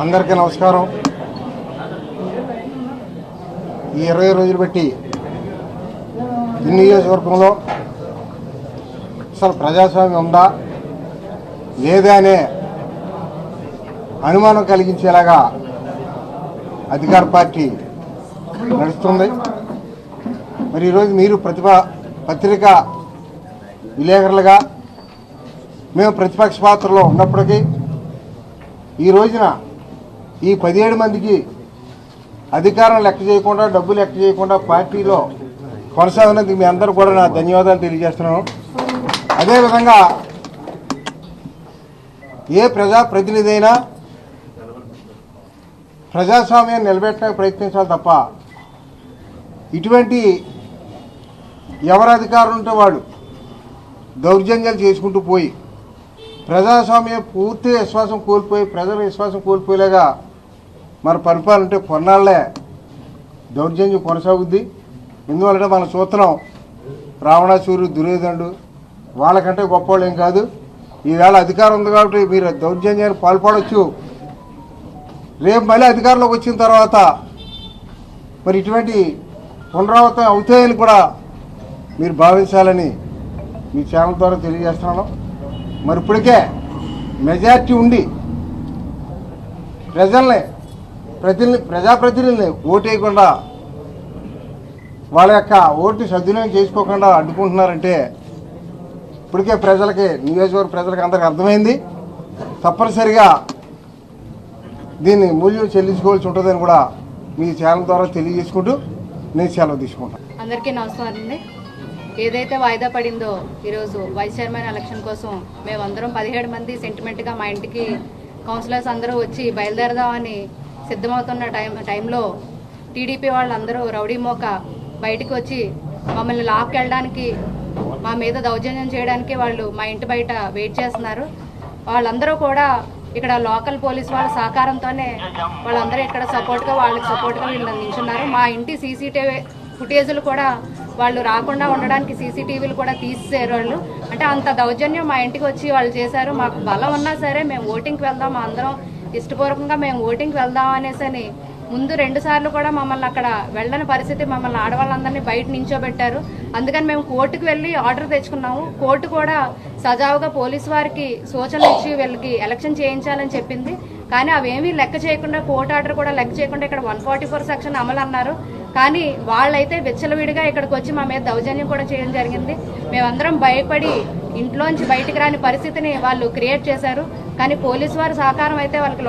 అందరికీ నమస్కారం. ఈ 20 రోజులు బట్టి ఈ నియోజకవర్గంలో అసలు ప్రజాస్వామ్యం ఉందా లేదా అనే అనుమానం కలిగించేలాగా అధికార పార్టీ నడుస్తుంది. మరి ఈరోజు మీరు పత్రికా విలేకరులుగా మేము ప్రతిపక్ష పాత్రలో ఉన్నప్పటికీ ఈ రోజున ఈ 17 మందికి అధికారం లెక్క చేయకుండా, డబ్బు లెక్క చేయకుండా పార్టీలో కొనసాగినందుకు మీ అందరూ కూడా నా ధన్యవాదాలు తెలియజేస్తున్నాను. అదేవిధంగా ఏ ప్రజాప్రతినిధి అయినా ప్రజాస్వామ్యాన్ని నిలబెట్టడానికి ప్రయత్నించాలి తప్ప ఇటువంటి ఎవరు అధికారం ఉంటే వాడు దౌర్జన్యాలు చేసుకుంటూ పోయి ప్రజాస్వామ్యం పూర్తి విశ్వాసం కోల్పోయి, ప్రజల విశ్వాసం కోల్పోయేలాగా మన పరిపాలన ఉంటే కొన్నాళ్లే దౌర్జన్యం కొనసాగుద్ది. ఎందువల్లంటే మన సూత్రం రావణాసురుడు, దుర్యోధనుడు వాళ్ళకంటే గొప్పవాళ్ళు ఏం కాదు. ఈవేళ అధికారం ఉంది కాబట్టి మీరు దౌర్జన్యానికి పాల్పడవచ్చు. రేపు మళ్ళీ అధికారంలోకి వచ్చిన తర్వాత మరి ఇటువంటి పునరావృతం అవుతాయని కూడా మీరు భావించాలని మీ ఛానల్ ద్వారా తెలియజేస్తున్నాను. మరి ఇప్పటికే మెజార్టీ ఉండి ప్రజాప్రతినిధుల్ని ఓటేయకుండా వాళ్ళ యొక్క ఓటు సద్వినియోగం చేసుకోకుండా అడ్డుకుంటున్నారంటే ఇప్పటికే నియోజకవర్గ ప్రజలకి అందరికీ అర్థమైంది. తప్పనిసరిగా దీన్ని మూల్యం చెల్లించుకోవాల్సి ఉంటుందని కూడా మీ ఛానల్ ద్వారా తెలియజేసుకుంటూ నేను సెలవు తీసుకుంటాను. అందరికీ నమస్కారం అండి. ఏదైతే వాయిదా పడిందో ఈరోజు వైస్ చైర్మన్ ఎలక్షన్ కోసం మేమందరం 17 మంది సెంటిమెంట్గా మా ఇంటికి కౌన్సిలర్స్ అందరూ వచ్చి బయలుదేరదామని సిద్ధమవుతున్న టైంలో టీడీపీ వాళ్ళందరూ రౌడీ మోక బయటకు వచ్చి మమ్మల్ని లాక్కెళ్ళడానికి, మా మీద దౌర్జన్యం చేయడానికి వాళ్ళు మా ఇంటి బయట వెయిట్ చేస్తున్నారు. వాళ్ళందరూ కూడా ఇక్కడ లోకల్ పోలీస్ వాళ్ళ సహకారంతోనే వాళ్ళందరూ ఇక్కడ వాళ్ళకి సపోర్ట్గా వీళ్ళు నిల్చున్నారు. మా ఇంటి సీసీటీవీ ఫుటేజీలు కూడా వాళ్ళు రాకుండా ఉండడానికి సీసీటీవీలు కూడా తీసేశారు వాళ్ళు. అంటే అంత దౌర్జన్యం మా ఇంటికి వచ్చి వాళ్ళు చేశారు. మాకు బలం ఉన్నా సరే మేము ఓటింగ్కి వెళ్దాం, అందరం ఇష్టపూర్వకంగా మేము ఓటింగ్కి వెళ్దాం అనేసి ముందు 2 సార్లు కూడా మమ్మల్ని అక్కడ వెళ్ళని పరిస్థితి, మమ్మల్ని ఆడవాళ్ళందరినీ బయట నించోబెట్టారు. అందుకని మేము కోర్టుకు వెళ్ళి ఆర్డర్ తెచ్చుకున్నాము. కోర్టు కూడా సజావుగా పోలీసు వారికి సూచనలు ఇచ్చి వీళ్ళకి ఎలక్షన్ చేయించాలని చెప్పింది. కానీ అవేమీ లెక్క చేయకుండా, కోర్టు ఆర్డర్ కూడా లెక్క చేయకుండా ఇక్కడ 144 సెక్షన్ అమలు అన్నారు. కానీ వాళ్ళైతే విచ్చలవిడిగా ఇక్కడికి వచ్చి మా మీద దౌర్జన్యం కూడా చేయడం జరిగింది. మేమందరం భయపడి ఇంట్లోంచి బయటికి రాని పరిస్థితిని వాళ్ళు క్రియేట్ చేశారు. కానీ పోలీసు వారి సహకారం అయితే వాళ్ళకి